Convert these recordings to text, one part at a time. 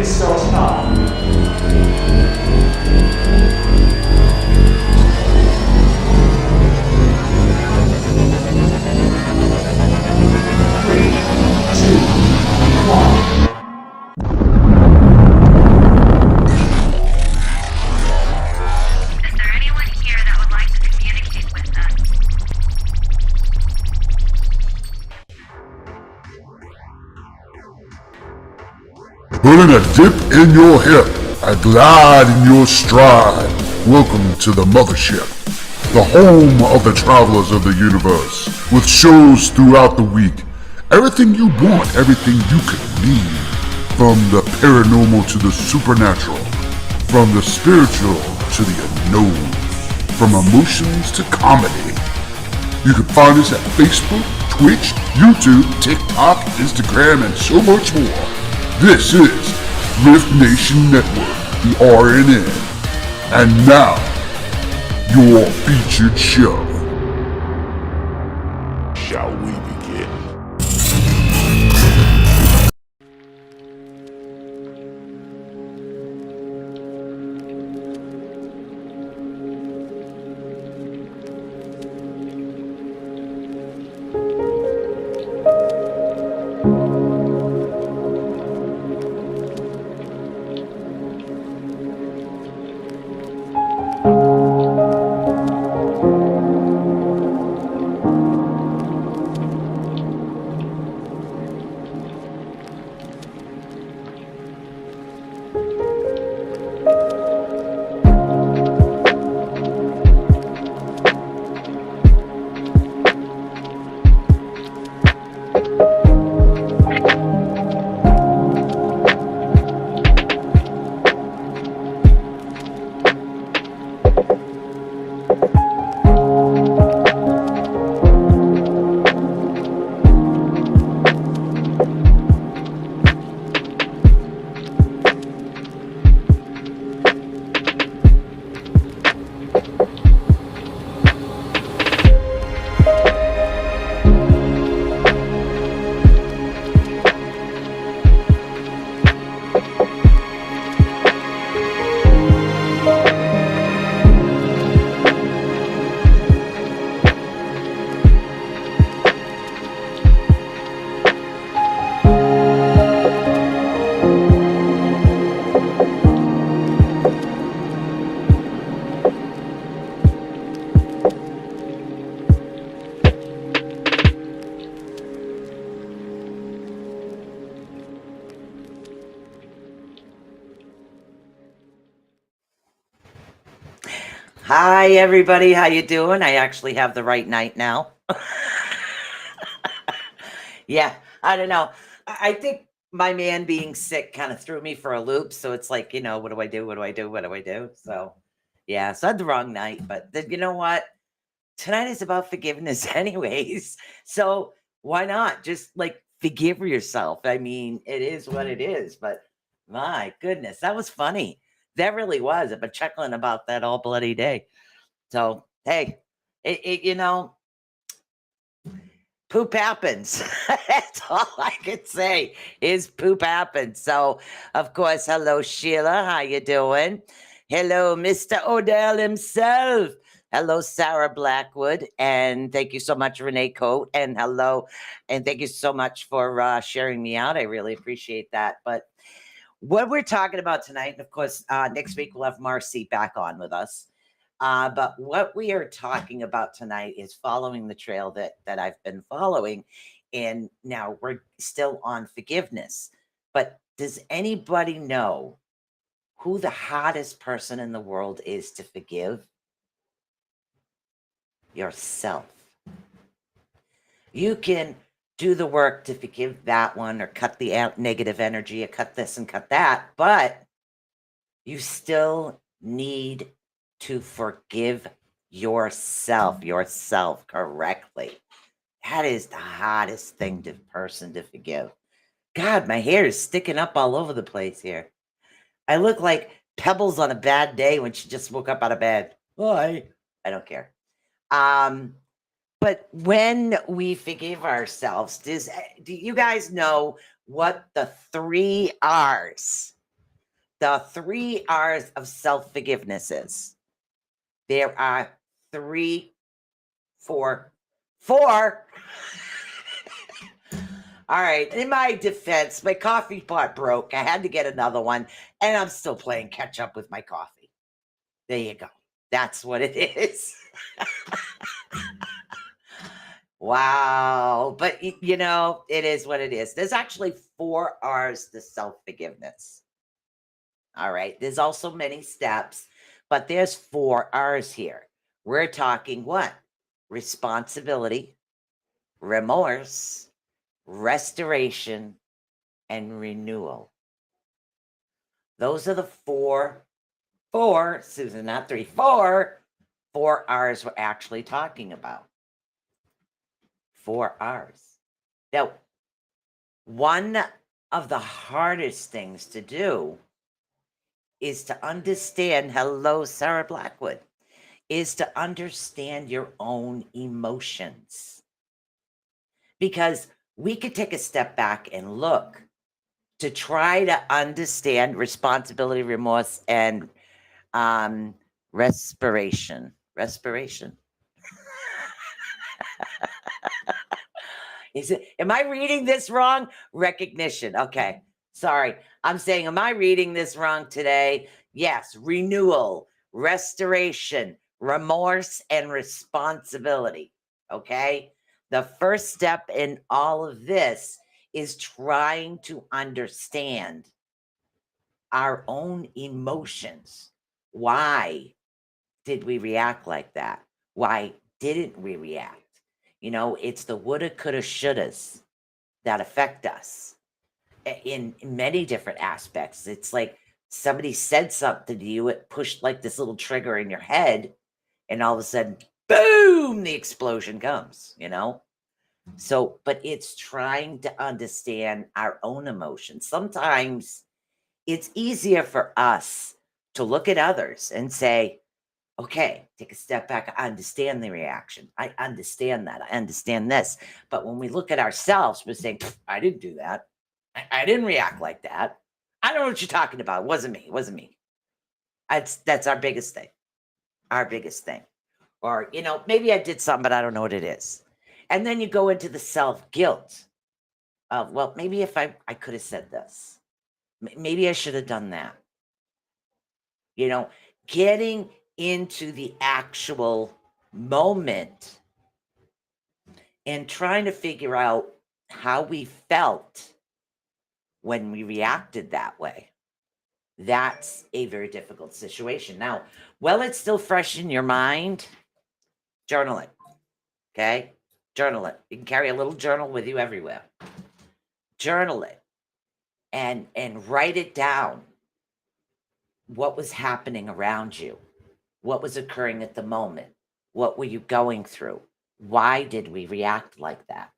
start now. Three, two, one. Is there anyone here that would like to communicate with us? Putting a dip in your hip, a glide in your stride. Welcome to the mothership, the home of the travelers of the universe, with shows throughout the week. Everything you want, everything you could need. From the paranormal to the supernatural, from the spiritual to the unknown, from emotions to comedy. You can find us at Facebook, Twitch, YouTube, TikTok, Instagram, and so much more. This is Rift Nation Network, the RNN. And now, your featured show. Shall we begin? Hi, everybody. How you doing? I actually have the right night now. Yeah, I don't know. I think my man being sick kind of threw me for a loop. So it's like, what do I do? What do I do? What do I do? So, yeah, so I had the wrong night. But you know what? Tonight is about forgiveness, anyways. So why not just like forgive yourself? I mean, it is what it is. But my goodness, that was funny. That really was. I've been chuckling about that all bloody day. So, hey, poop happens. That's all I could say is poop happens. So, of course, hello, Sheila. How you doing? Hello, Mr. Odell himself. Hello, Sarah Blackwood. And thank you so much, Renee Coate. And hello. And thank you so much for sharing me out. I really appreciate that. But what we're talking about tonight, and of course, next week we'll have Marcy back on with us. But what we are talking about tonight is following the trail that I've been following. And now we're still on forgiveness. But does anybody know who the hardest person in the world is to forgive? Yourself. You can do the work to forgive that one or cut the negative energy or cut this and cut that, but you still need to forgive yourself correctly. That is the hardest person to forgive. God, my hair is sticking up all over the place here. I look like Pebbles on a bad day when she just woke up out of bed. Why? I don't care. But when we forgive ourselves, do you guys know what the 3 R's the 3 R's of self-forgivenesses. There are 3, 4. All right, in my defense, my coffee pot broke. I had to get another one, and I'm still playing catch up with my coffee. There you go. That's what it is. Wow. But, it is what it is. There's actually 4 R's to self-forgiveness. All right. There's also many steps, but there's 4 R's here. We're talking what? Responsibility, remorse, restoration, and renewal. Those are the 4, Susan, not 3, 4 R's we're actually talking about. 4 R's. Now, one of the hardest things to do is to understand, hello, Sarah Blackwood, is to understand your own emotions. Because we could take a step back and look to try to understand responsibility, remorse, and respiration. Am I reading this wrong? Recognition. Okay. Sorry. I'm saying, am I reading this wrong today? Yes. Renewal, restoration, remorse, and responsibility. Okay. The first step in all of this is trying to understand our own emotions. Why did we react like that? Why didn't we react? It's the woulda, coulda, shouldas that affect us in many different aspects. It's like somebody said something to you, it pushed like this little trigger in your head, and all of a sudden, boom, the explosion comes, So, but it's trying to understand our own emotions. Sometimes it's easier for us to look at others and say, okay, take a step back. I understand the reaction. I understand that. I understand this. But when we look at ourselves, we're saying, I didn't do that. I didn't react like that. I don't know what you're talking about. It wasn't me. It wasn't me. That's our biggest thing. Our biggest thing. Or, maybe I did something, but I don't know what it is. And then you go into the self-guilt of, well, maybe if I could have said this. Maybe I should have done that. Getting into the actual moment and trying to figure out how we felt when we reacted that way. That's a very difficult situation. Now, while it's still fresh in your mind, journal it. Okay? Journal it. You can carry a little journal with you everywhere. Journal it and write it down. What was happening around you? What was occurring at the moment? What were you going through? Why did we react like that?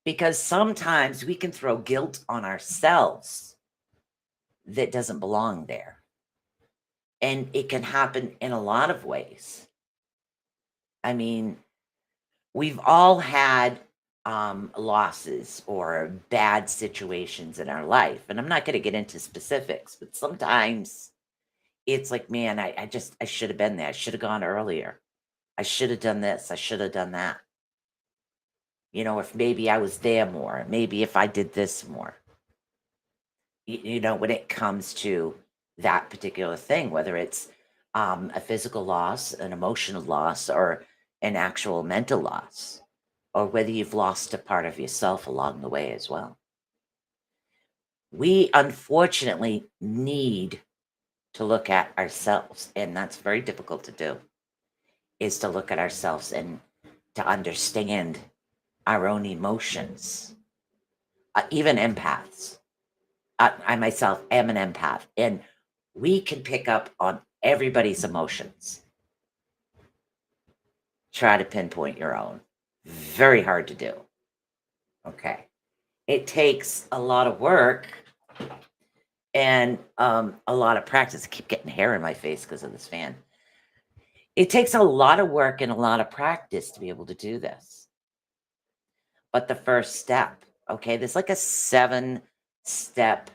Because sometimes we can throw guilt on ourselves that doesn't belong there. And it can happen in a lot of ways. I mean, we've all had losses or bad situations in our life. And I'm not going to get into specifics, but sometimes it's like, man, I should have been there. I should have gone earlier. I should have done this. I should have done that. If maybe I was there more, maybe if I did this more. When it comes to that particular thing, whether it's a physical loss, an emotional loss, or an actual mental loss, or whether you've lost a part of yourself along the way as well. We unfortunately need to look at ourselves, and that's very difficult to do, is to look at ourselves and to understand our own emotions. Even empaths. I myself am an empath, and we can pick up on everybody's emotions. Try to pinpoint your own. Very hard to do. Okay. It takes a lot of work and a lot of practice. I keep getting hair in my face because of this fan. It takes a lot of work and a lot of practice to be able to do this. But the first step, okay, there's like a 7-step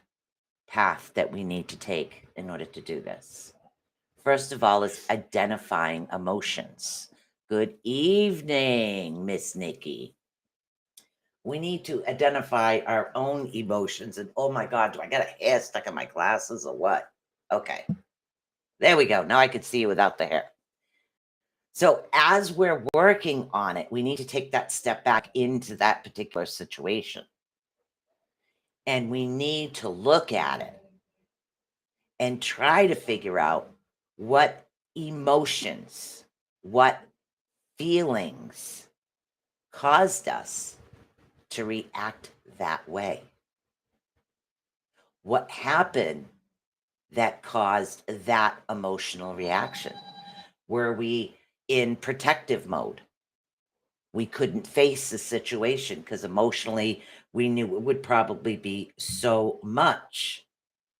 path that we need to take in order to do this. First of all is identifying emotions. Good evening, Miss Nikki. We need to identify our own emotions. And oh my God, do I got a hair stuck in my glasses or what? Okay. There we go. Now I can see you without the hair. So as we're working on it, we need to take that step back into that particular situation. And we need to look at it and try to figure out what emotions, what feelings caused us to react that way. What happened that caused that emotional reaction? Were we in protective mode? We couldn't face the situation because emotionally we knew it would probably be so much.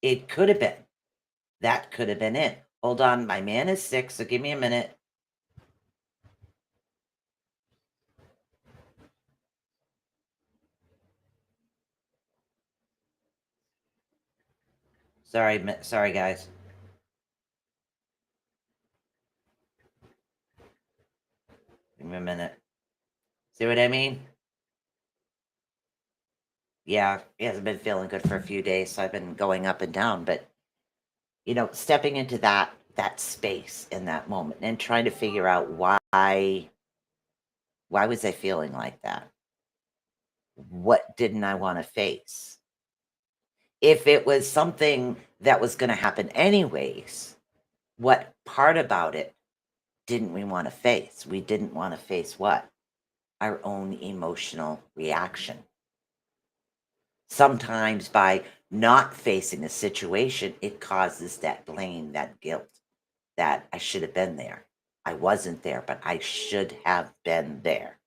It could have been. That could have been it. Hold on, my man is sick, so give me a minute. Sorry, guys. Give me a minute. See what I mean? Yeah, he hasn't been feeling good for a few days, so I've been going up and down. But stepping into that space in that moment and trying to figure out why was I feeling like that? What didn't I want to face? If it was something that was going to happen anyways, what part about it didn't we want to face? We didn't want to face what? Our own emotional reaction. Sometimes by not facing a situation, it causes that blame, that guilt, that I should have been there. I wasn't there, but I should have been there.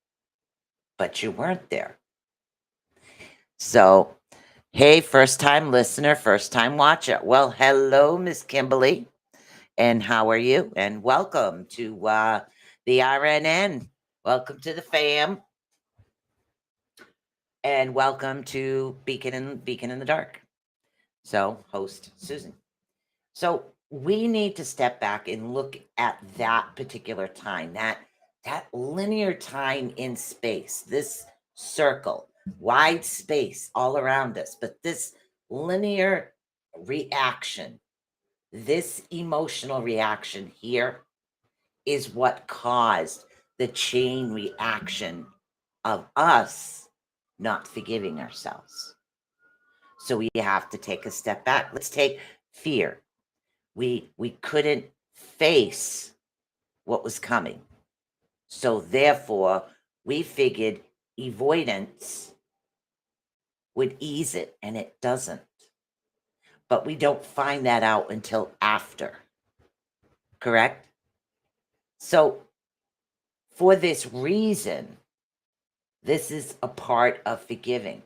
But you weren't there. So, hey, first time listener, first time watcher. Well, hello, Miss Kimberly. And how are you? And welcome to the RNN. Welcome to the fam. And welcome to Becon in the Dark. So, host Susan. So we need to step back and look at that particular time, that linear time in space, this circle, wide space all around us, but this linear reaction, this emotional reaction here is what caused the chain reaction of us not forgiving ourselves. So we have to take a step back. Let's take fear. We couldn't face what was coming. So therefore, we figured avoidance would ease it, and it doesn't. But we don't find that out until after. Correct? So for this reason, this is a part of forgiving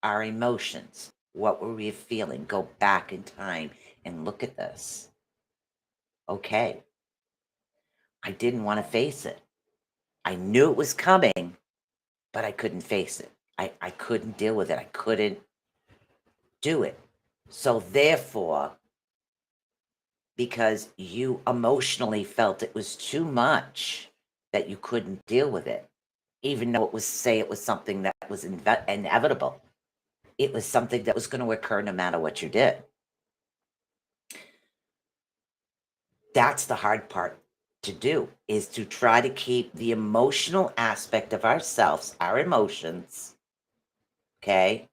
our emotions. What were we feeling? Go back in time and look at this. Okay. I didn't want to face it. I knew it was coming, but I couldn't face it. I couldn't deal with it. I couldn't do it. So therefore, because you emotionally felt it was too much, that you couldn't deal with it, even though it was something that was inevitable. It was something that was going to occur no matter what you did. That's the hard part to do, is to try to keep the emotional aspect of ourselves, our emotions, okay,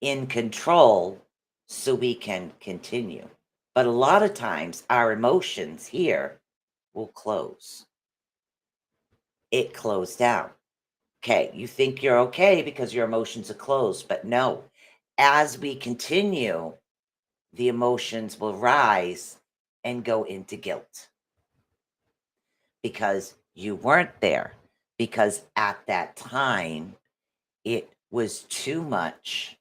in control so we can continue. But a lot of times our emotions here will close. It closed down. Okay, you think you're okay because your emotions are closed, but no. As we continue, the emotions will rise and go into guilt because you weren't there, because at that time it was too much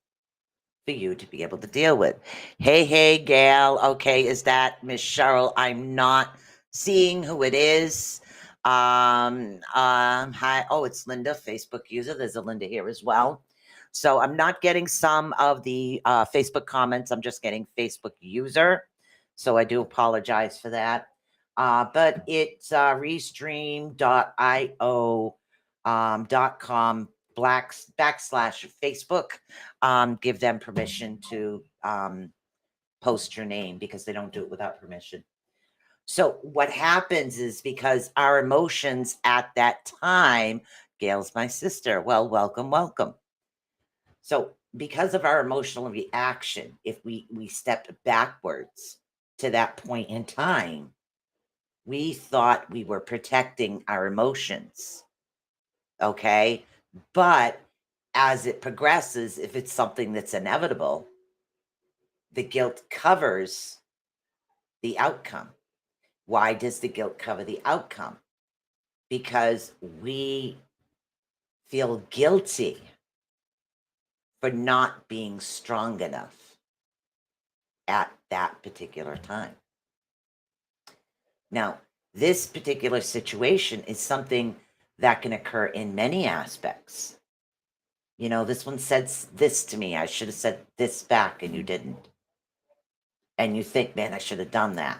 for you to be able to deal with. Hey, gal. Okay, is that Miss Cheryl? I'm not seeing who it is. Hi. Oh, it's Linda, Facebook user. There's a Linda here as well. So I'm not getting some of the Facebook comments. I'm just getting Facebook user. So I do apologize for that. But it's restream.io .com / Facebook. Give them permission to post your name because they don't do it without permission. So what happens is because our emotions at that time, Gail's my sister. Well, welcome, welcome. So because of our emotional reaction, if we stepped backwards to that point in time, we thought we were protecting our emotions. Okay. But as it progresses, if it's something that's inevitable, the guilt covers the outcome. Why does the guilt cover the outcome? Because we feel guilty for not being strong enough at that particular time. Now, this particular situation is something that can occur in many aspects. You know, this one said this to me. I should have said this back and you didn't. And you think, man, I should have done that.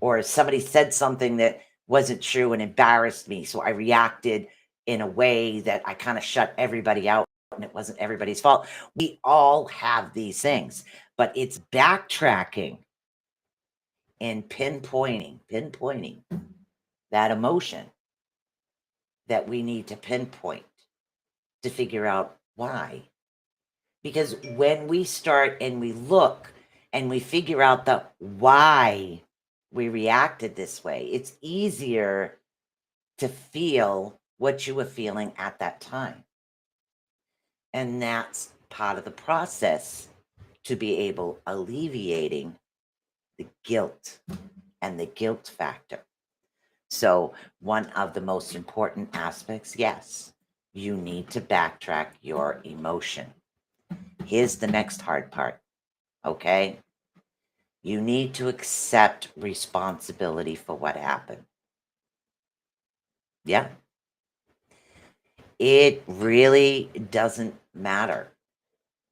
Or somebody said something that wasn't true and embarrassed me. So I reacted in a way that I kind of shut everybody out and it wasn't everybody's fault. We all have these things, but it's backtracking and pinpointing that emotion that we need to pinpoint to figure out why. Because when we start and we look and we figure out the why we reacted this way, it's easier to feel what you were feeling at that time. And that's part of the process to be able alleviating the guilt and the guilt factor. So one of the most important aspects, yes, you need to backtrack your emotion. Here's the next hard part, okay? You need to accept responsibility for what happened. Yeah. It really doesn't matter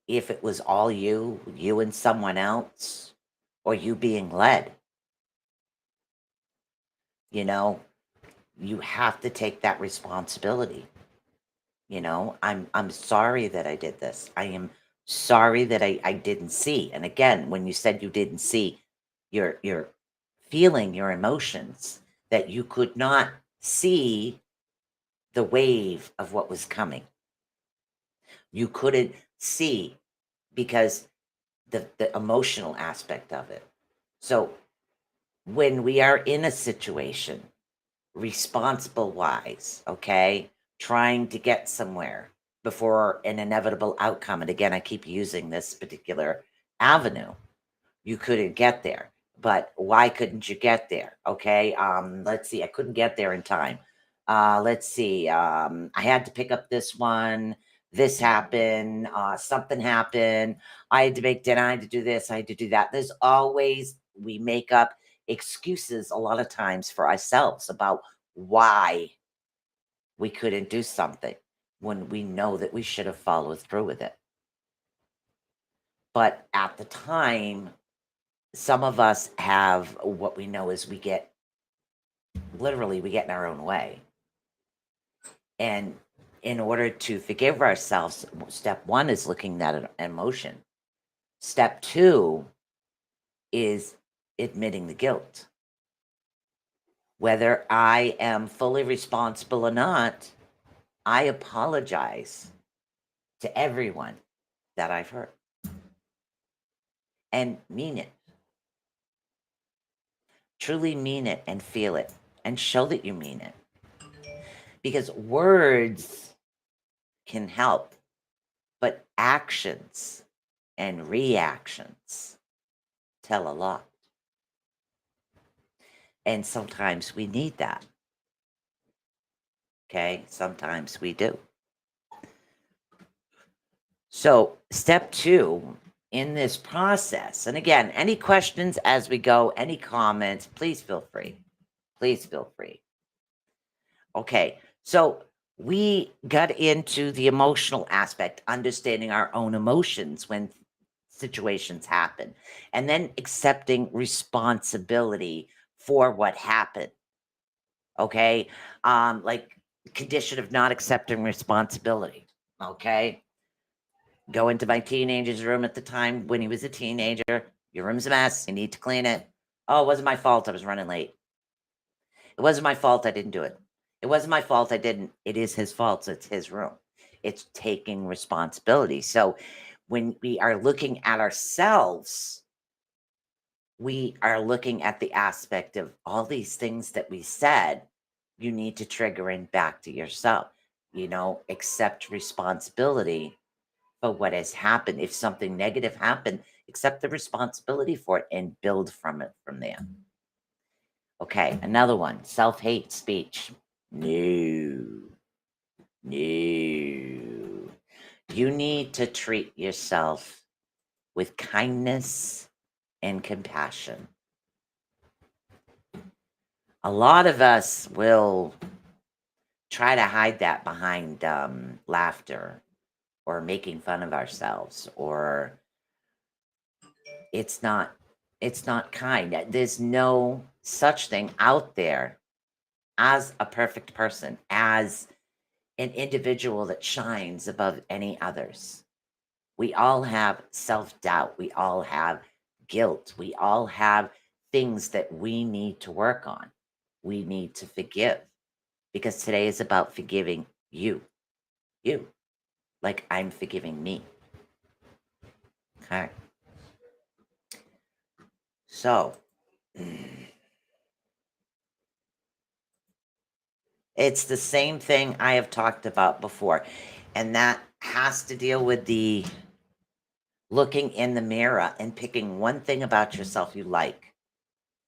if it was all you and someone else, or you being led. You know, you have to take that responsibility. You know, I'm sorry that I did this. I am sorry that I didn't see. And again, when you said you didn't see, you're feeling your emotions, that you could not see the wave of what was coming. You couldn't see because the emotional aspect of it. So when we are in a situation, responsible wise, okay, trying to get somewhere before an inevitable outcome. And again, I keep using this particular avenue. You couldn't get there, but why couldn't you get there? Okay. Let's see. I couldn't get there in time. Let's see. I had to pick up this one. This happened. Something happened. I had to make dinner. I had to do this. I had to do that. There's always, we make up excuses a lot of times for ourselves about why we couldn't do something when we know that we should have followed through with it. But at the time, some of us have what we know is we get in our own way. And in order to forgive ourselves, step one is looking at an emotion. Step two is admitting the guilt. Whether I am fully responsible or not, I apologize to everyone that I've hurt and mean it. Truly mean it and feel it and show that you mean it. Because words can help, but actions and reactions tell a lot. And sometimes we need that. Okay, sometimes we do. So, step two in this process, and again, any questions as we go, any comments, please feel free. Please feel free. Okay, so we got into the emotional aspect, understanding our own emotions when situations happen, and then accepting responsibility for what happened. Okay. Like condition of not accepting responsibility. Okay. Go into my teenager's room at the time when he was a teenager. Your room's a mess. You need to clean it. Oh, it wasn't my fault. I was running late. It wasn't my fault. I didn't do it. It wasn't my fault. I didn't. It is his fault. So it's his room. It's taking responsibility. So when we are looking at ourselves, we are looking at the aspect of all these things that we said. You need to trigger in back to yourself, accept responsibility for what has happened. If something negative happened, accept the responsibility for it and build from it from there. Okay, another one, self-hate speech. No, no. You need to treat yourself with kindness and compassion. A lot of us will try to hide that behind laughter or making fun of ourselves, or it's not kind. There's no such thing out there as a perfect person, as an individual that shines above any others. We all have self-doubt. We all have guilt. We all have things that we need to work on. We need to forgive, because today is about forgiving you, like I'm forgiving me. Okay. So it's the same thing I have talked about before, and that has to deal with the looking in the mirror and picking one thing about yourself you like.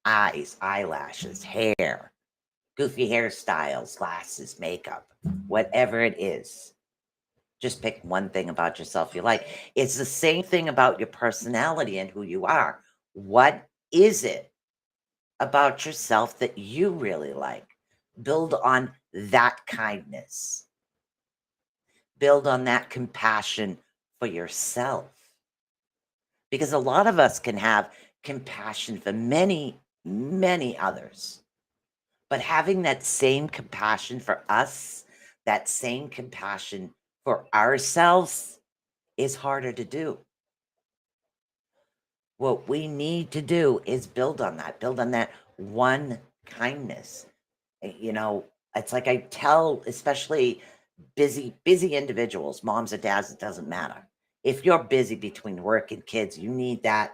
Eyes, eyelashes, hair, goofy hairstyles, glasses, makeup, whatever it is. Just pick one thing about yourself you like. It's the same thing about your personality and who you are. What is it about yourself that you really like? Build on that kindness. Build on that compassion for yourself. Because a lot of us can have compassion for many, many others. But having that same compassion for us, that same compassion for ourselves is harder to do. What we need to do is build on that one kindness. It's like I tell, especially busy individuals, moms or dads, it doesn't matter. If you're busy between work and kids, you need that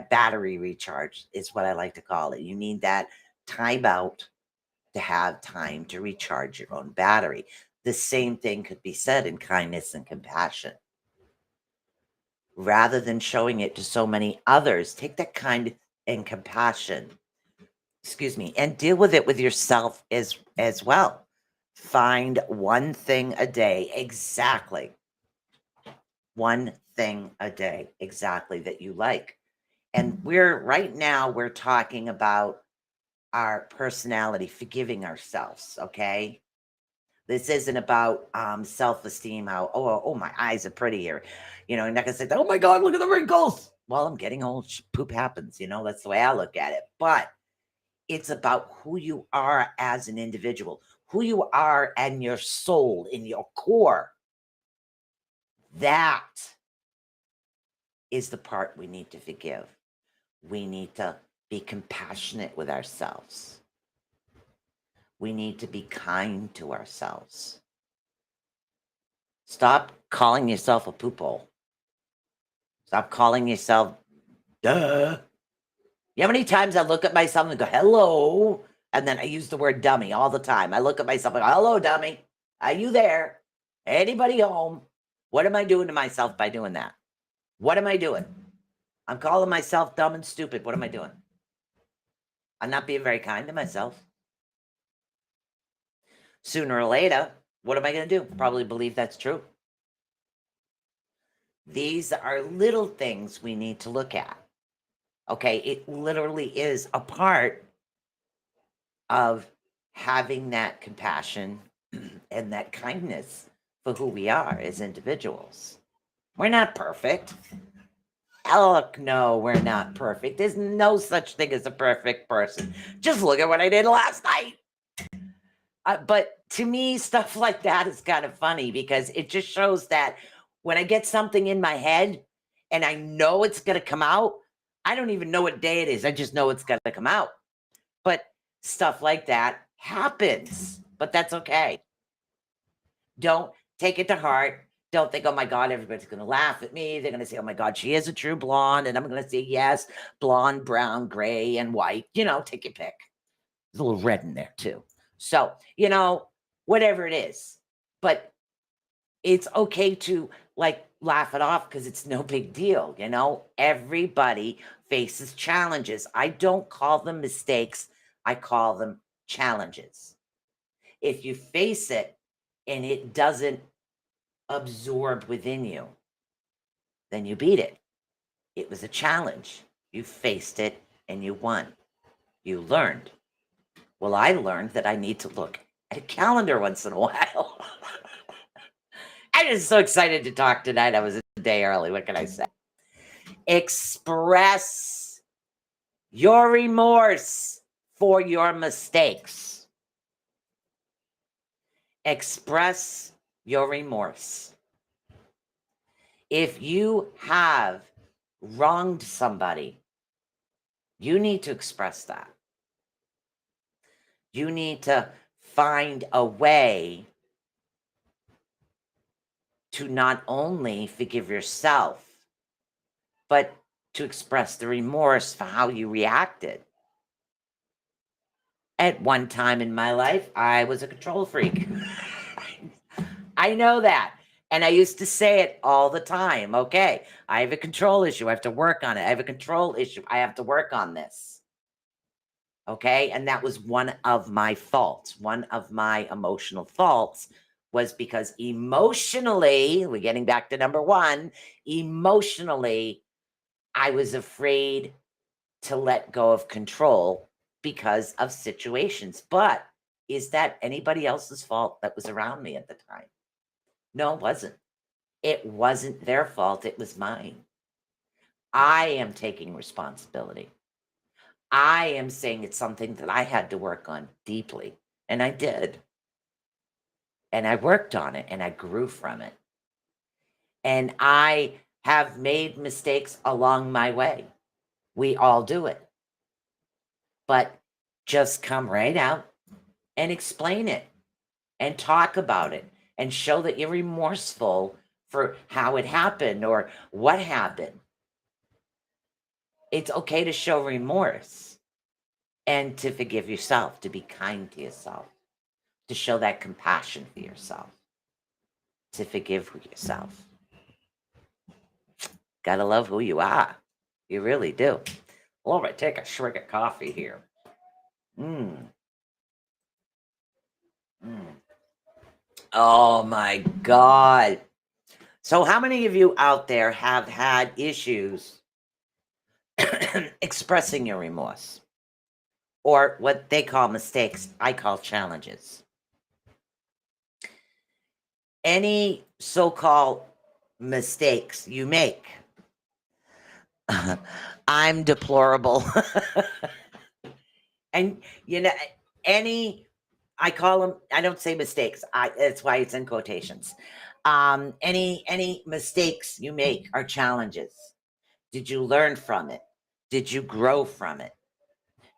battery recharge, is what I like to call it. You need that time out to have time to recharge your own battery. The same thing could be said in kindness and compassion. Rather than showing it to so many others, take that kind and compassion, and deal with it with yourself as well. Find one thing a day, exactly. One thing a day, exactly, that you like. And right now we're talking about our personality, forgiving ourselves, okay? This isn't about self-esteem, how, oh, my eyes are prettier. You're not gonna say, oh my God, look at the wrinkles. Well, I'm getting old, poop happens, that's the way I look at it. But it's about who you are as an individual, who you are and your soul, in your core. That is the part we need to forgive. We need to be compassionate with ourselves. We need to be kind to ourselves. Stop calling yourself a poop hole. Stop calling yourself, duh. You know how many times I look at myself and go, hello? And then I use the word dummy all the time. I look at myself and go, hello, dummy. Are you there? Anybody home? What am I doing to myself by doing that? What am I doing? I'm calling myself dumb and stupid. What am I doing? I'm not being very kind to myself. Sooner or later, what am I going to do? Probably believe that's true. These are little things we need to look at. Okay, it literally is a part of having that compassion and that kindness for who we are as individuals. We're not perfect. Look, no, we're not perfect. There's no such thing as a perfect person. Just look at what I did last night. But to me, stuff like that is kind of funny because it just shows that when I get something in my head and I know it's going to come out, I don't even know what day it is. I just know it's going to come out. But stuff like that happens, but that's okay. Don't take it to heart. Don't think, oh my God, everybody's going to laugh at me. They're going to say, oh my God, she is a true blonde. And I'm going to say, yes, blonde, brown, gray, and white. Take your pick. There's a little red in there too. So, whatever it is. But it's okay to laugh it off because it's no big deal. Everybody faces challenges. I don't call them mistakes, I call them challenges. If you face it and it doesn't absorb within you, then you beat it. It was a challenge. You faced it and you won. You learned. Well, I learned that I need to look at a calendar once in a while. I'm just so excited to talk tonight. I was a day early. What can I say? Express your remorse for your mistakes. Express your remorse. If you have wronged somebody, you need to express that. You need to find a way to not only forgive yourself, but to express the remorse for how you reacted. At one time in my life, I was a control freak. I know that. And I used to say it all the time. Okay, I have a control issue. I have to work on it. I have a control issue. I have to work on this. Okay, and that was one of my faults. One of my emotional faults was because emotionally, we're getting back to number one, emotionally, I was afraid to let go of control because of situations. But is that anybody else's fault that was around me at the time? No, it wasn't. It wasn't their fault. It was mine. I am taking responsibility. I am saying it's something that I had to work on deeply, and I did. And I worked on it, and I grew from it. And I have made mistakes along my way. We all do it. But just come right out and explain it and talk about it and show that you're remorseful for how it happened or what happened. It's okay to show remorse and to forgive yourself, to be kind to yourself, to show that compassion for yourself, to forgive yourself. Gotta love who you are. You really do. All right, take a swig of coffee here. Oh my God. So how many of you out there have had issues expressing your remorse? Or what they call mistakes, I call challenges. Any so-called mistakes you make, I'm deplorable. And I call them, I don't say mistakes. That's why it's in quotations. Any mistakes you make are challenges. Did you learn from it? Did you grow from it?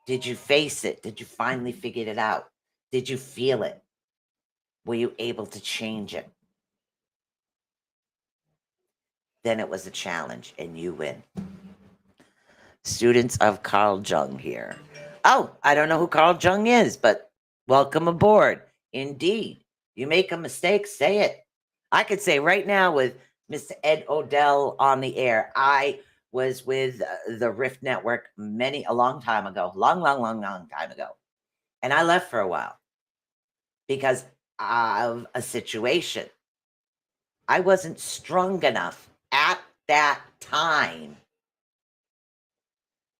Did you face it? Did you finally figure it out? Did you feel it? Were you able to change it? Then it was a challenge and you win. Students of Carl Jung here. Oh, I don't know who Carl Jung is, but welcome aboard. Indeed, you make a mistake, say it. I could say right now with Mr. Ed Odell on the air, I was with the R.I.F.T network a long time ago, long time ago. And I left for a while because of a situation. I wasn't strong enough at that time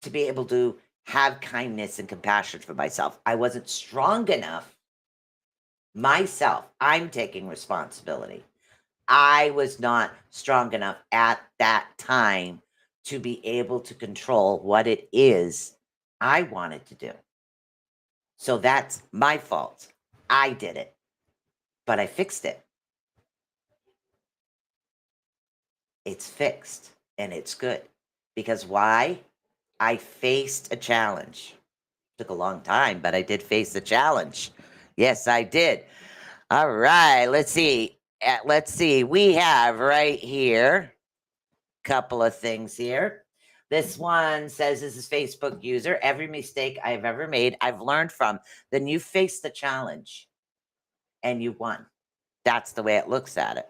to be able to have kindness and compassion for myself. I wasn't strong enough myself. I'm taking responsibility. I was not strong enough at that time to be able to control what it is I wanted to do. So that's my fault. I did it, but I fixed it. It's fixed and it's good. Because why? I faced a challenge. Took a long time, but I did face the challenge. Yes, I did. All right, let's see. Let's see. We have right here a couple of things here. This one says, this is Facebook user. Every mistake I've ever made, I've learned from. Then you face the challenge and you won. That's the way it looks at it.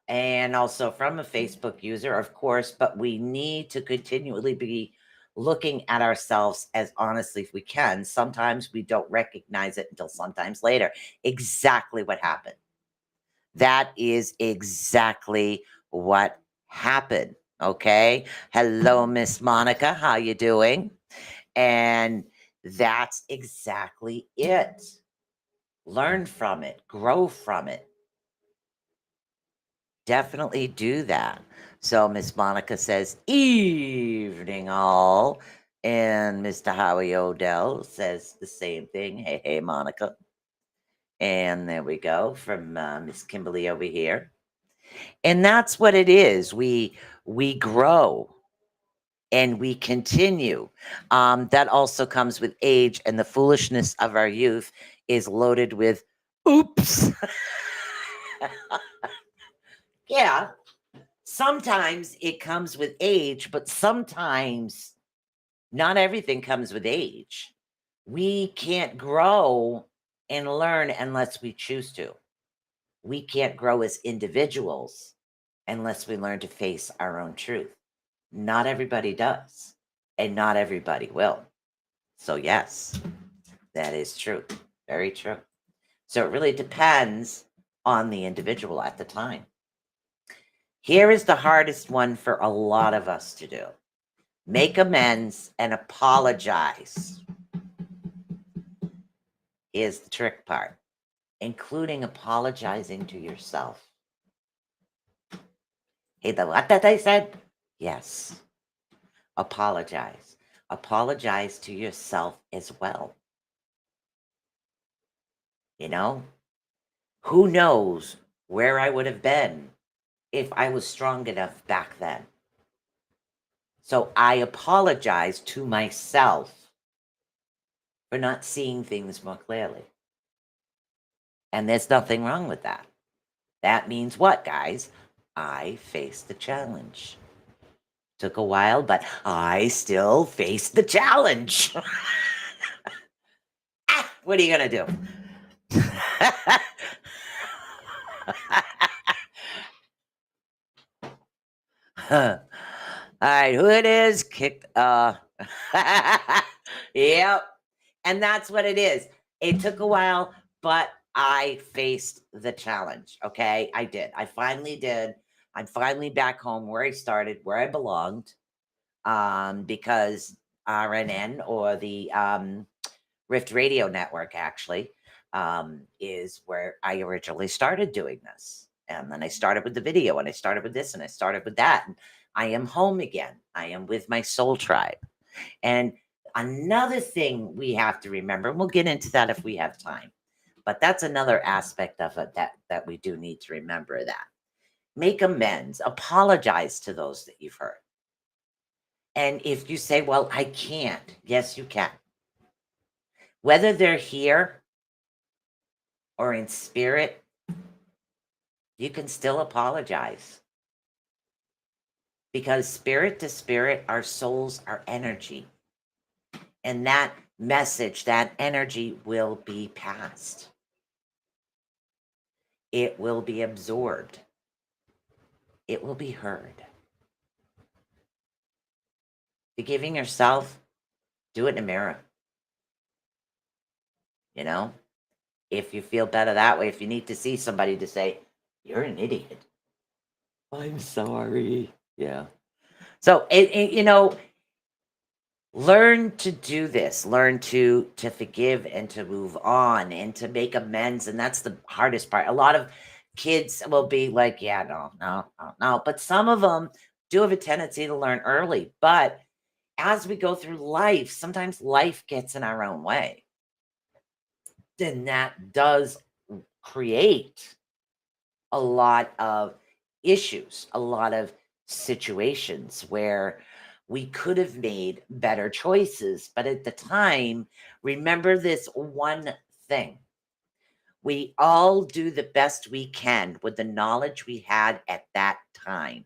And also from a Facebook user, of course, but we need to continually be looking at ourselves as honestly as we can. Sometimes we don't recognize it until sometimes later. Exactly what happened. That is exactly what happened. Okay. Hello, Miss Monica. How you doing? And that's exactly it. Learn from it, grow from it. Definitely do that. So Miss Monica says, evening all. And Mr. Howie Odell says the same thing. Hey, hey, Monica. And there we go from Miss Kimberly over here. And that's what it is. We grow and we continue. That also comes with age, and the foolishness of our youth is loaded with oops. Yeah. Sometimes it comes with age, but sometimes not everything comes with age. We can't grow and learn unless we choose to. We can't grow as individuals unless we learn to face our own truth. Not everybody does, and not everybody will. So, yes, that is true. Very true. So, it really depends on the individual at the time. Here is the hardest one for a lot of us to do. Make amends and apologize. Is the trick part, including apologizing to yourself. Hey, the what that I said? Yes. Apologize. Apologize to yourself as well. You know, who knows where I would have been if I was strong enough back then. So I apologize to myself for not seeing things more clearly. And there's nothing wrong with that. That means what, guys? I faced the challenge. Took a while, but I still faced the challenge. What are you going to do? All right, who it is? Kicked. Yep. And that's what it is. It took a while, but I faced the challenge. Okay, I did. I finally did. I'm finally back home where I started, where I belonged. Because RNN, or the Rift Radio Network, actually, is where I originally started doing this. And then I started with the video, and I started with this, and I started with that. And I am home again. I am with my soul tribe. And another thing we have to remember, and we'll get into that if we have time, but that's another aspect of it that we do need to remember. That make amends, apologize to those that you've hurt. And if you say, well, I can't, yes, you can. Whether they're here or in spirit, you can still apologize. Because spirit to spirit, our souls are energy. And that message, that energy will be passed. It will be absorbed. It will be heard. Forgiving yourself, do it in a mirror. You know, if you feel better that way, if you need to see somebody to say, you're an idiot. I'm sorry. Yeah. So, you know, Learn to do this. Learn to forgive and to move on and to make amends. And that's the hardest part. A lot of kids will be like, yeah, no. But some of them do have a tendency to learn early. But as we go through life, sometimes life gets in our own way. Then that does create a lot of issues, a lot of situations where we could have made better choices. But at the time, remember this one thing. We all do the best we can with the knowledge we had at that time.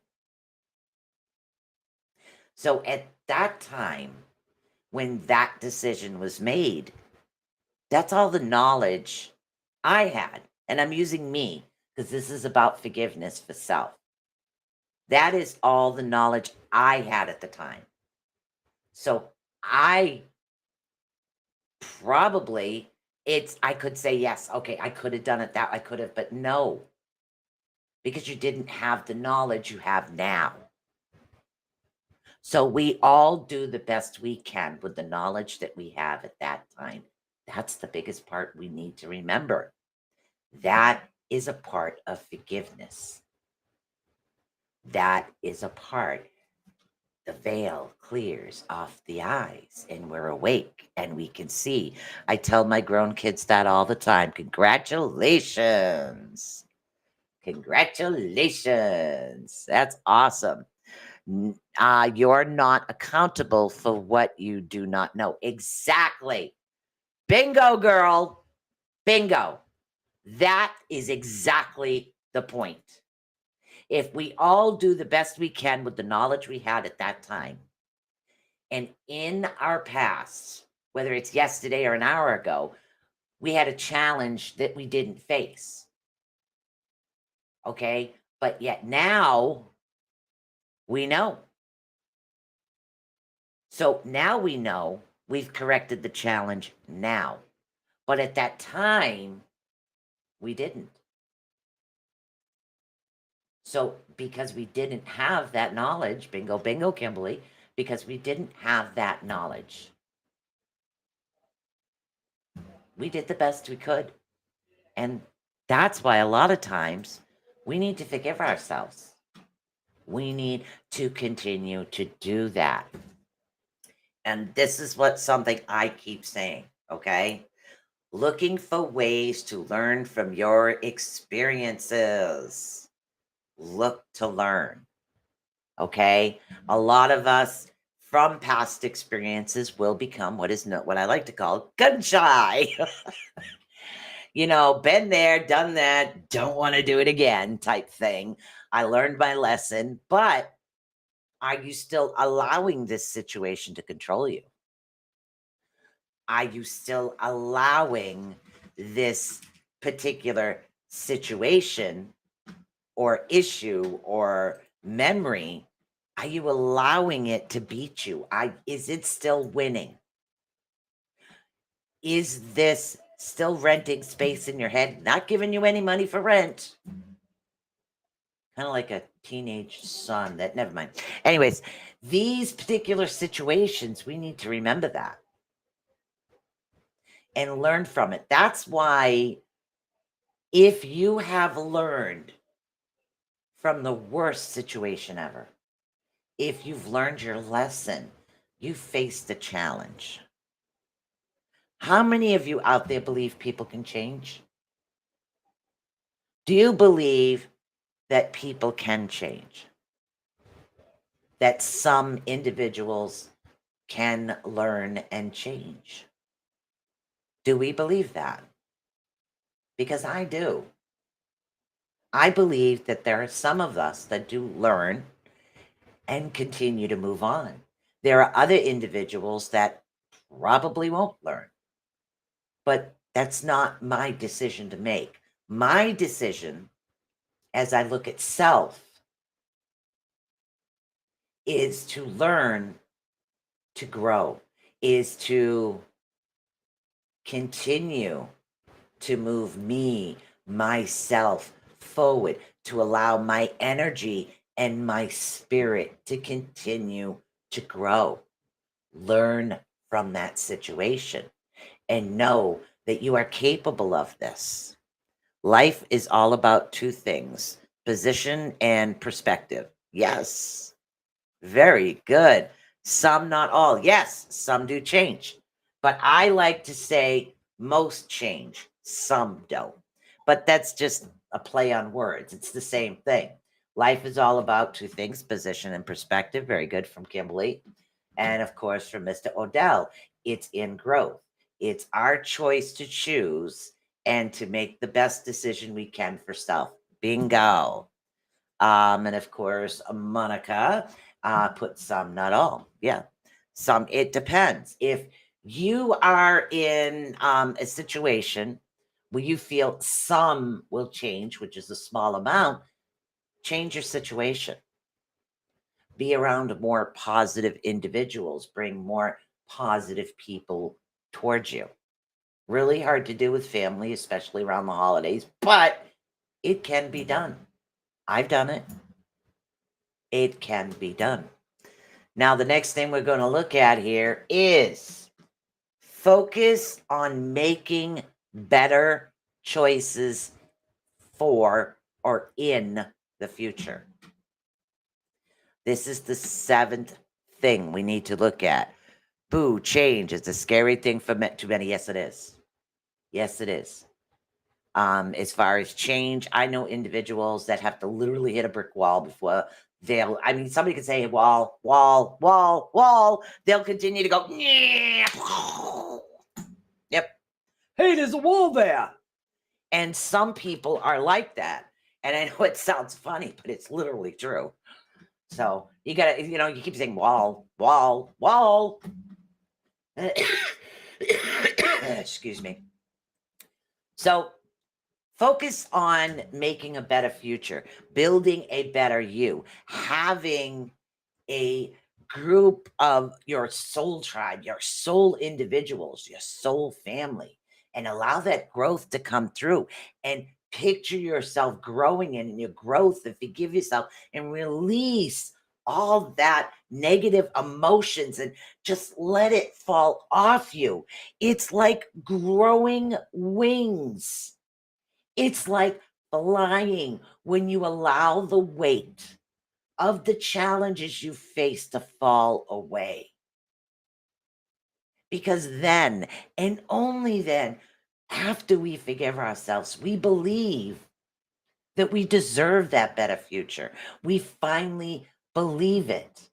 So at that time, when that decision was made, that's all the knowledge I had. And I'm using me because this is about forgiveness for self. That is all the knowledge I had at the time. So I probably, I could say, yes, okay, I could have done it that, I could have, but no, because you didn't have the knowledge you have now. So we all do the best we can with the knowledge that we have at that time. That's the biggest part we need to remember. That is a part of forgiveness. That is a part. The veil clears off the eyes and we're awake and we can see. I tell my grown kids that all the time. Congratulations. Congratulations. That's awesome. You're not accountable for what you do not know. Exactly. Bingo, girl. Bingo. That is exactly the point. If we all do the best we can with the knowledge we had at that time, and in our past, whether it's yesterday or an hour ago, we had a challenge that we didn't face. Okay. But yet now we know. So now we know we've corrected the challenge now. But at that time, we didn't. So because we didn't have that knowledge, bingo, bingo, Kimberly, because we didn't have that knowledge, we did the best we could. And that's why a lot of times we need to forgive ourselves. We need to continue to do that. And this is what something I keep saying, okay? Looking for ways to learn from your experiences. Look to learn, okay? A lot of us from past experiences will become what I like to call gun shy. Been there, done that, don't want to do it again type thing. I learned my lesson, but are you still allowing this situation to control you? Are you still allowing this particular situation or issue or memory? Are you allowing it to beat you? Is it still winning? Is this still renting space in your head, not giving you any money for rent? Kind of like a teenage son that, never mind. Anyways, these particular situations, we need to remember that and learn from it. That's why if you have learned from the worst situation ever, if you've learned your lesson, you faced the challenge. How many of you out there believe people can change? Do you believe that people can change? That some individuals can learn and change? Do we believe that? Because I do. I believe that there are some of us that do learn and continue to move on. There are other individuals that probably won't learn. But that's not my decision to make. My decision, as I look at self, is to learn to grow, is to continue to move myself forward, to allow my energy and my spirit to continue to grow. Learn from that situation and know that you are capable of this. Life is all about two things: position and perspective. Yes. Very good. Some, not all. Yes, some do change. But I like to say most change, some don't. But that's just a play on words. It's the same thing. Life is all about two things: position and perspective. Very good from Kimberly. And of course, from Mr. Odell, it's in growth. It's our choice to choose and to make the best decision we can for self. Bingo. And of course, Monica put some, not all. Yeah, some. It depends. If you are in a situation where you feel some will change, which is a small amount, change your situation. Be around more positive individuals. Bring more positive people towards you. Really hard to do with family, especially around the holidays, but it can be done. I've done it. It can be done. Now, the next thing we're going to look at here is focus on making better choices for or in the future. This is the seventh thing we need to look at. Boo, change is a scary thing for too many. Yes, it is. Yes, it is. As far as change, I know individuals that have to literally hit a brick wall before they'll, I mean, somebody could say wall, wall, wall, wall. They'll continue to go, yep. Hey, there's a wall there. And some people are like that. And I know it sounds funny, but it's literally true. So you gotta, you keep saying wall, wall, wall. Excuse me. So focus on making a better future, building a better you, having a group of your soul tribe, your soul individuals, your soul family, and allow that growth to come through, and picture yourself growing in your growth, and forgive yourself and release all that negative emotions and just let it fall off you. It's like growing wings. It's like flying when you allow the weight of the challenges you face to fall away. Because then, and only then, after we forgive ourselves, we believe that we deserve that better future. We finally believe it.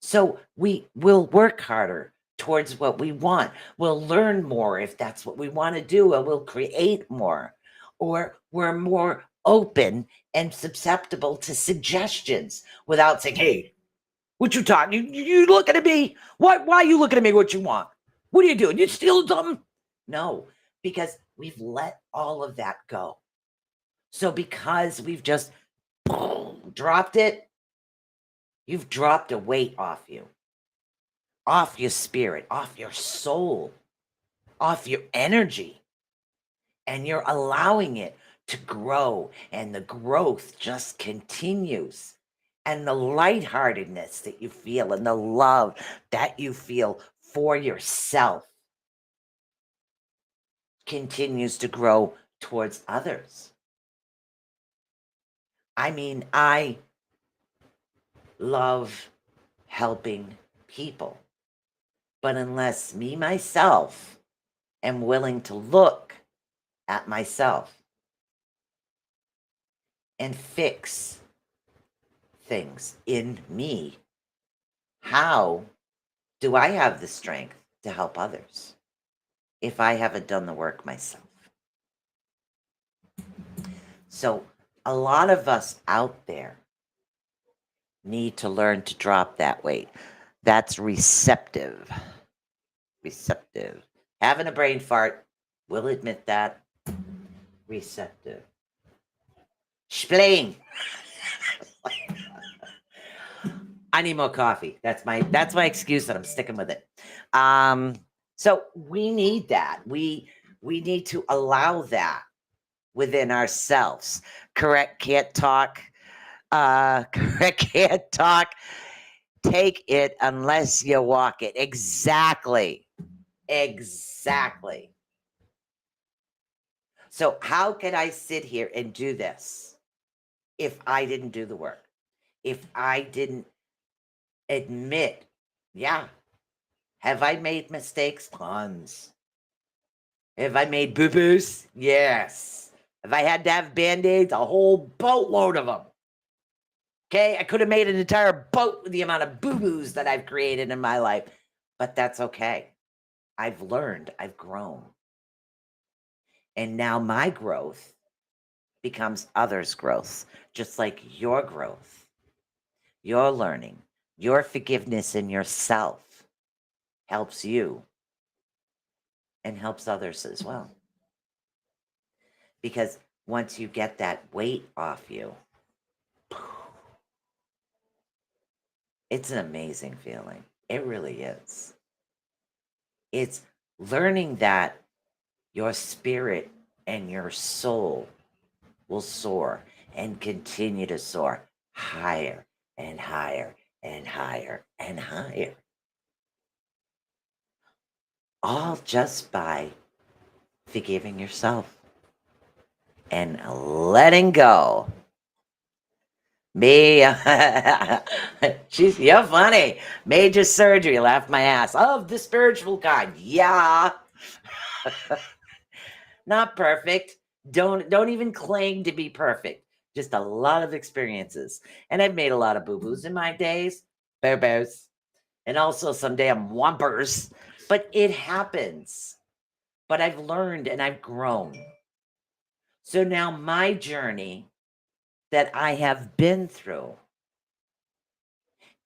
So we will work harder towards what we want. We'll learn more if that's what we want to do, and we'll create more. Or we're more open and susceptible to suggestions without saying, hey, what you talking? You looking at me? Why are you looking at me? What you want? What are you doing? You stealing something? No, because we've let all of that go. So because we've just dropped it, you've dropped a weight off you, off your spirit, off your soul, off your energy, and you're allowing it to grow, and the growth just continues. And the lightheartedness that you feel and the love that you feel for yourself continues to grow towards others. I mean, I love helping people, but unless me, myself, am willing to look at myself and fix things in me, how do I have the strength to help others if I haven't done the work myself? So a lot of us out there need to learn to drop that weight. That's receptive. Receptive. Having a brain fart, we'll admit that. Receptive. Spleen. I need more coffee. That's my excuse, and I'm sticking with it. So we need that. We need to allow that within ourselves. Correct can't talk. Correct can't talk. take it unless you walk it. Exactly. Exactly. So how could I sit here and do this if I didn't do the work? If I didn't admit, yeah, have I made mistakes? Tons. Have I made boo-boos? Yes. Have I had to have Band-Aids? A whole boatload of them. Okay, I could have made an entire boat with the amount of boo-boos that I've created in my life, but that's okay. I've learned, I've grown. And now my growth becomes others' growth, just like your growth, your learning, your forgiveness in yourself helps you and helps others as well. Because once you get that weight off you, it's an amazing feeling. It really is. It's learning that your spirit and your soul will soar and continue to soar higher and higher and higher and higher. All just by forgiving yourself and letting go. Me, you're funny. Major surgery, laughed my ass. Of the spiritual kind. Yeah. Not perfect. Don't even claim to be perfect. Just a lot of experiences. And I've made a lot of boo-boos in my days. Boo-boos. And also some damn whumpers. But it happens. But I've learned and I've grown. So now my journey that I have been through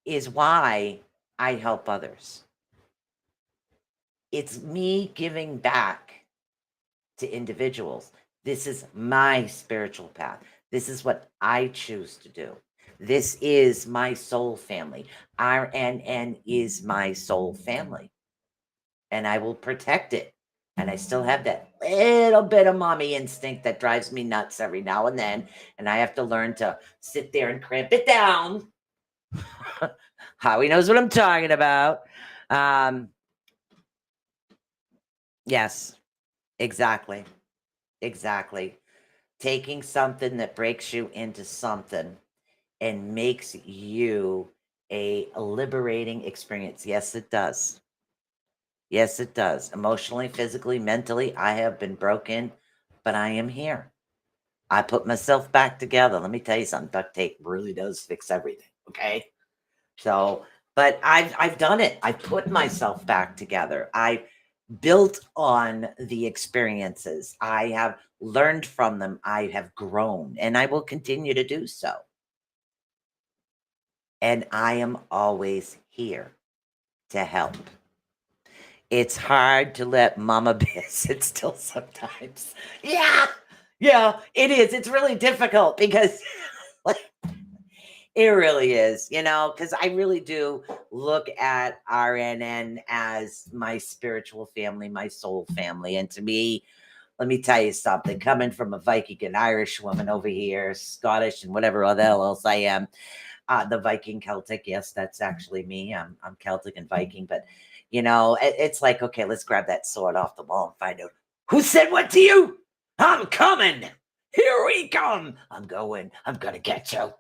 is why I help others. It's me giving back to individuals. This is my spiritual path. This is what I choose to do. This is my soul family. RNN is my soul family. And I will protect it. And I still have that little bit of mommy instinct that drives me nuts every now and then. And I have to learn to sit there and cramp it down. Howie knows what I'm talking about. Yes, exactly. Exactly. Taking something that breaks you into something and makes you a liberating experience. Yes, it does. Yes, it does. Emotionally, physically, mentally, I have been broken, but I am here. I put myself back together. Let me tell you something. Duct tape really does fix everything. Okay. So, but I've done it. I put myself back together. I built on the experiences. I have learned from them. I have grown, and I will continue to do so. And I am always here to help. It's hard to let mama bear sit still sometimes. Yeah. Yeah, it is. It's really difficult because like it really is, because I really do look at RNN as my spiritual family, my soul family. And to me, let me tell you something, coming from a Viking and Irish woman over here, Scottish and whatever other else I am, the Viking Celtic. Yes, that's actually me. I'm Celtic and Viking, but it's like, okay, let's grab that sword off the wall and find out who said what to you. I'm coming. Here we come. I'm going to get you.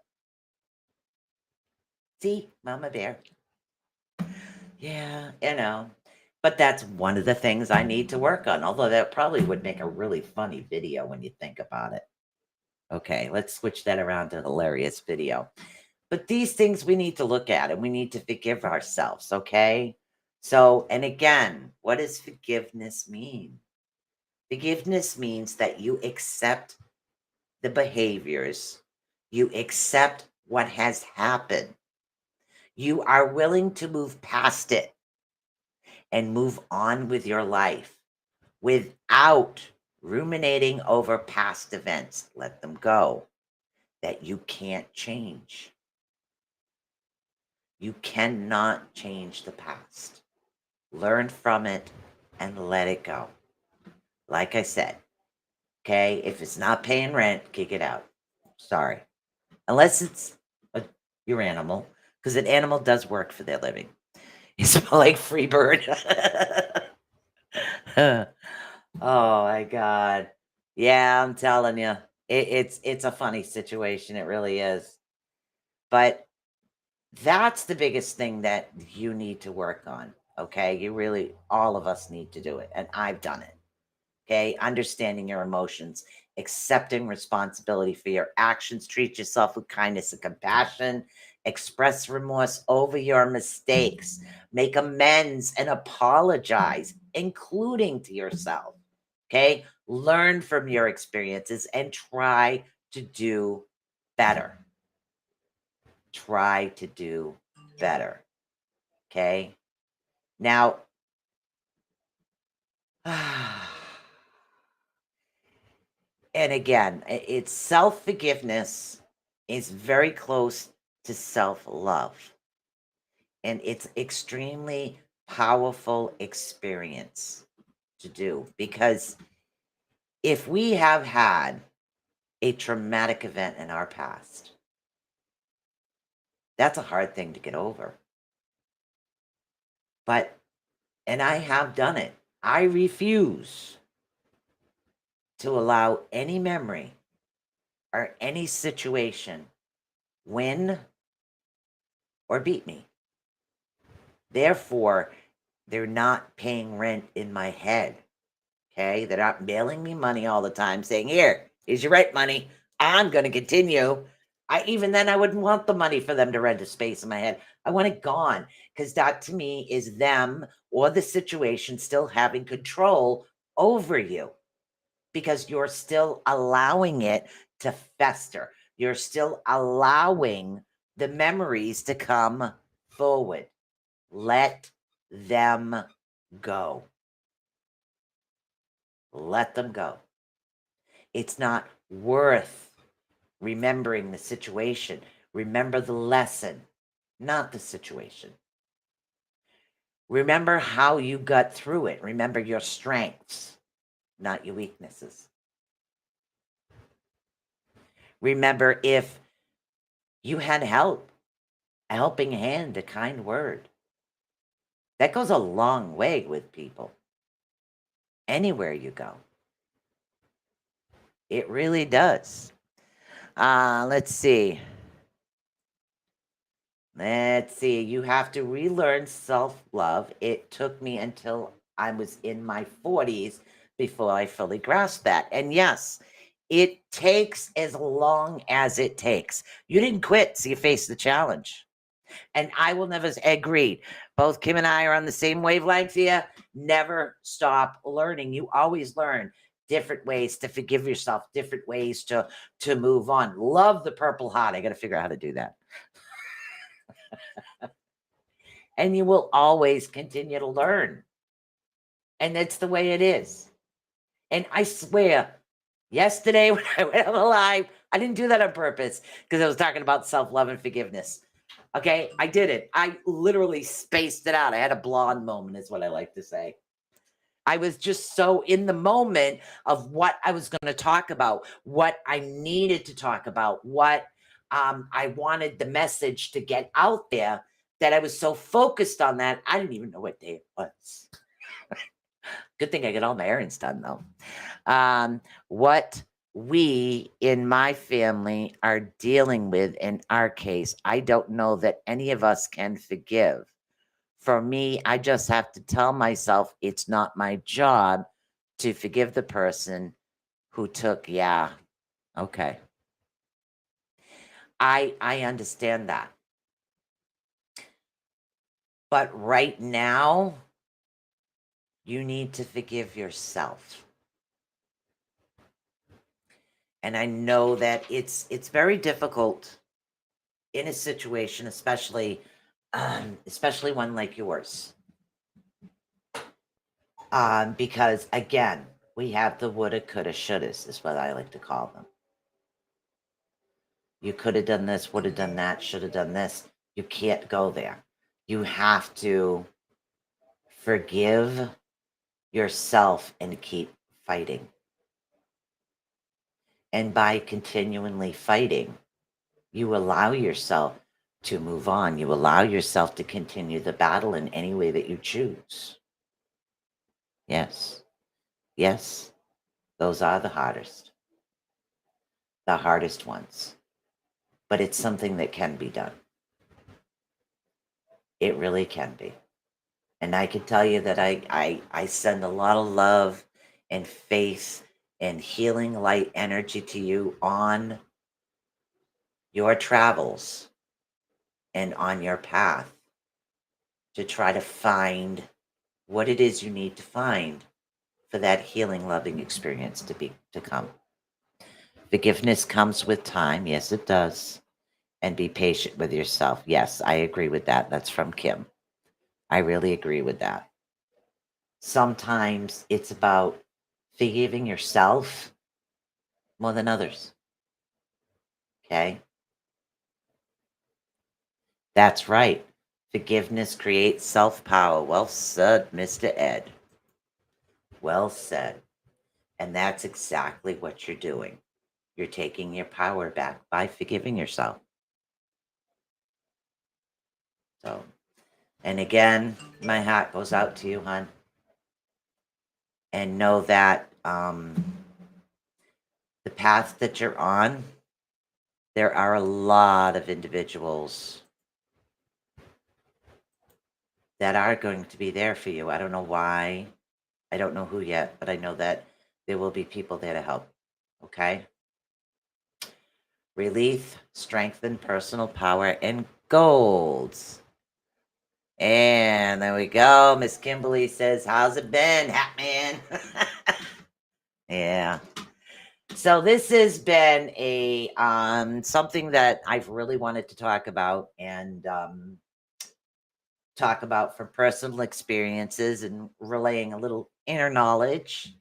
See, Mama Bear. Yeah, but that's one of the things I need to work on, although that probably would make a really funny video when you think about it. Okay, let's switch that around to hilarious video. But these things we need to look at and we need to forgive ourselves, okay? So, and again, what does forgiveness mean? Forgiveness means that you accept the behaviors, you accept what has happened, you are willing to move past it and move on with your life without ruminating over past events. Let them go, that you can't change. You cannot change the past. Learn from it and let it go. Like I said, okay, if it's not paying rent, kick it out. Sorry. Unless it's your animal. because an animal does work for their living. It's more like free bird. Oh my God. Yeah, I'm telling you, it's a funny situation. It really is. But that's the biggest thing that you need to work on. Okay. You really, all of us need to do it. And I've done it. Okay. Understanding your emotions, accepting responsibility for your actions, treat yourself with kindness and compassion, express remorse over your mistakes, make amends and apologize, including to yourself. Okay. Learn from your experiences and try to do better. Try to do better. Okay. Now, and again, it's self forgiveness is very close to self love. And it's extremely powerful experience to do because if we have had a traumatic event in our past, that's a hard thing to get over. But, and I have done it, I refuse to allow any memory or any situation win or beat me. Therefore, they're not paying rent in my head. Okay. They're not mailing me money all the time saying, here's your rent money. I'm going to continue. Even then, I wouldn't want the money for them to rent a space in my head. I want it gone because that to me is them or the situation still having control over you because you're still allowing it to fester. You're still allowing the memories to come forward. Let them go. Let them go. It's not worth remembering the situation. Remember the lesson, not the situation. Remember how you got through it. Remember your strengths, not your weaknesses. Remember if you had help, a helping hand, a kind word. That goes a long way with people. Anywhere you go. It really does. Let's see. Let's see. You have to relearn self-love. It took me until I was in my 40s before I fully grasped that. And yes, it takes as long as it takes. You didn't quit, so you faced the challenge. And I will never agree. Both Kim and I are on the same wavelength here. Never stop learning. You always learn different ways to forgive yourself, different ways to move on. Love the Purple Heart. I got to figure out how to do that. And you will always continue to learn. And that's the way it is. And I swear, yesterday when I went on the live, I didn't do that on purpose because I was talking about self-love and forgiveness. Okay, I did it. I literally spaced it out. I had a blonde moment is what I like to say. I was just so in the moment of what I was going to talk about, what I needed to talk about, what I wanted the message to get out there, that I was so focused on that, I didn't even know what day it was. Good thing I got all my errands done, though. What we in my family are dealing with in our case, I don't know that any of us can forgive. For me, I just have to tell myself it's not my job to forgive the person who took, okay. I understand that. But right now, you need to forgive yourself. And I know that it's very difficult in a situation, especially one like yours. Because again, we have the woulda, coulda, shouldas, is what I like to call them. You could have done this, would have done that, should have done this. You can't go there. You have to forgive yourself and keep fighting. And by continually fighting, you allow yourself to move on. You allow yourself to continue the battle in any way that you choose. Yes. Yes. Those are the hardest ones. But it's something that can be done. It really can be. And I can tell you that I send a lot of love and faith and healing light energy to you on your travels and on your path to try to find what it is you need to find for that healing, loving experience to come. Forgiveness comes with time. Yes, it does. And be patient with yourself. Yes, I agree with that. That's from Kim. I really agree with that. Sometimes it's about forgiving yourself more than others. Okay? That's right. Forgiveness creates self power. Well said, Mr. Ed. Well said. And that's exactly what you're doing. You're taking your power back by forgiving yourself. So, and again, my hat goes out to you, hon. And know that the path that you're on, there are a lot of individuals that are going to be there for you. I don't know why. I don't know who yet, but I know that there will be people there to help. Okay? Relief, strengthen personal power, and golds. And there we go. Miss Kimberly says, how's it been, Hat Man? Yeah. So this has been a something that I've really wanted to talk about and talk about from personal experiences and relaying a little inner knowledge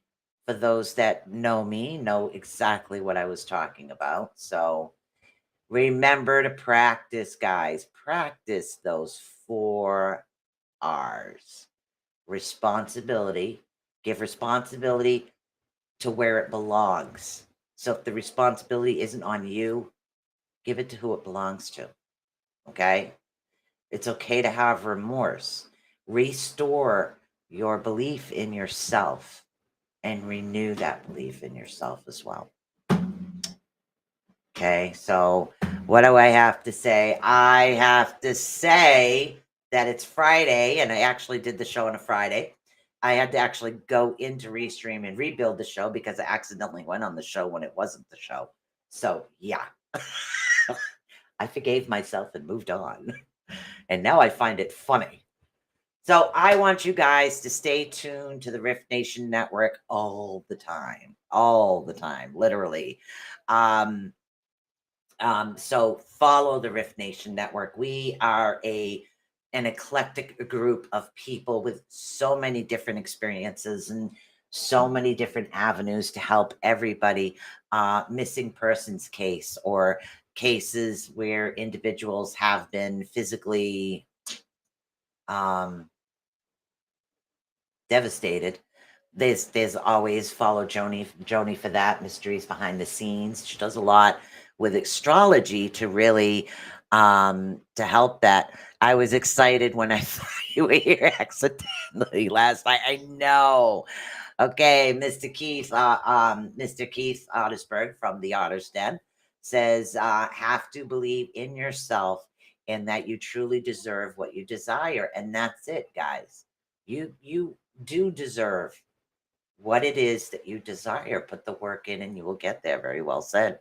for those that know me, know exactly what I was talking about. So remember to practice, guys. Practice those 4 R's. Responsibility. Give responsibility to where it belongs. So if the responsibility isn't on you, give it to who it belongs to. Okay? It's okay to have remorse. Restore your belief in yourself and renew that belief in yourself as well. Okay, so what do I have to say? I have to say that it's Friday, and I actually did the show on a Friday. I had to actually go into Restream and rebuild the show because I accidentally went on the show when it wasn't the show. So, yeah. I forgave myself and moved on. And now I find it funny. So I want you guys to stay tuned to the Rift Nation Network all the time, literally. So follow the Rift Nation Network. We are an eclectic group of people with so many different experiences and so many different avenues to help everybody. Missing persons case or cases where individuals have been physically devastated. There's always follow Joni for that. Mysteries behind the scenes. She does a lot with astrology to really to help that. I was excited when I saw you were here accidentally last night. I know. Okay, Mr. Keith Ottersberg from the Otter's Den says, have to believe in yourself and that you truly deserve what you desire. And that's it, guys. You do deserve what it is that you desire. Put the work in and you will get there. Very well said.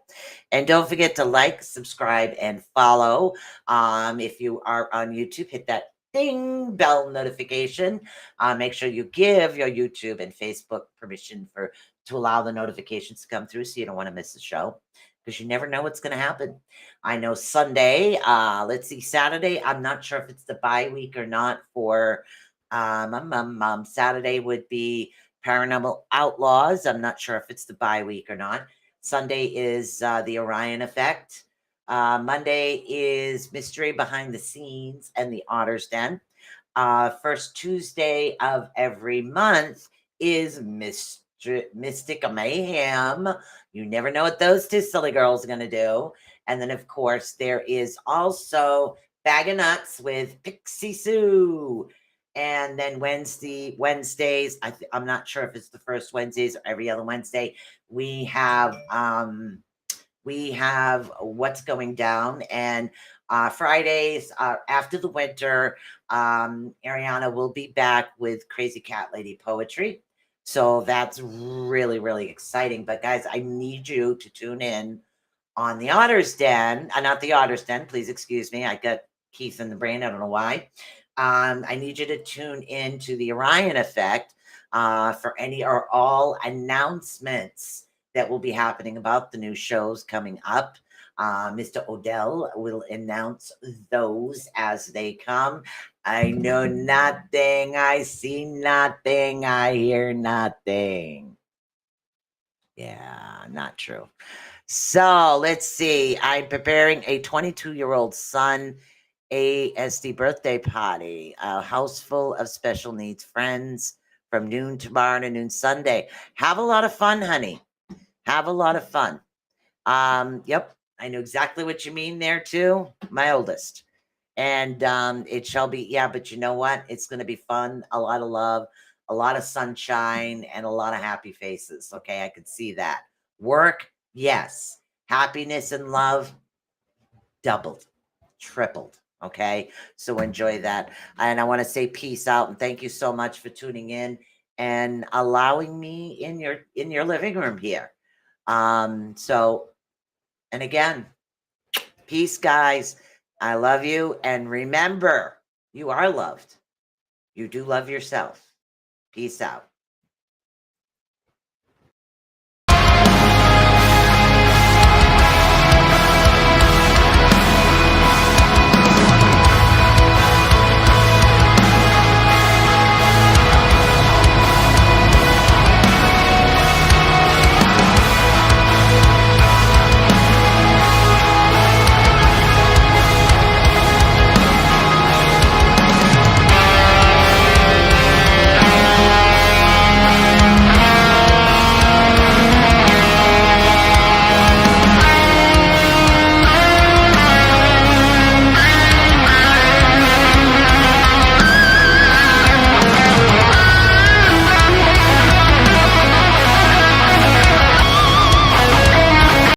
And don't forget to like, subscribe, and follow. If you are on YouTube, hit that ding bell notification. Make sure you give your YouTube and Facebook permission to allow the notifications to come through so you don't want to miss the show. Because you never know what's going to happen. I know Sunday, let's see, Saturday, I'm not sure if it's the bye week or not for Saturday would be Paranormal Outlaws. I'm not sure if it's the bye week or not. Sunday is the Orion Effect. Monday is Mystery Behind the Scenes and the Otter's Den. First Tuesday of every month is Mystic Mayhem. You never know what those 2 silly girls are going to do. And then, of course, there is also Bag of Nuts with Pixie Sue. And then Wednesdays, I'm not sure if it's the first Wednesdays or every other Wednesday, we have What's Going Down. And Fridays, after the winter, Ariana will be back with Crazy Cat Lady Poetry. So that's really, really exciting. But guys, I need you to tune in on the Otter's Den, not the Otter's Den, please excuse me. I got Keith in the brain. I don't know why. I need you to tune in to the Orion Effect for any or all announcements that will be happening about the new shows coming up. Mr. Odell will announce those as they come. I know nothing. I see nothing. I hear nothing. Yeah, not true. So let's see. I'm preparing a 22-year-old son ASD birthday party, a house full of special needs friends from noon tomorrow to noon Sunday. Have a lot of fun, honey. Have a lot of fun. Yep, I know exactly what you mean there too. My oldest. And it shall be, yeah, but you know what? It's going to be fun, a lot of love, a lot of sunshine, and a lot of happy faces. Okay, I could see that. Work, yes. Happiness and love, doubled, tripled. Okay, so enjoy that. And I want to say peace out and thank you so much for tuning in and allowing me in your living room here. So, and again, peace, guys. I love you. And remember, you are loved. You do love yourself. Peace out.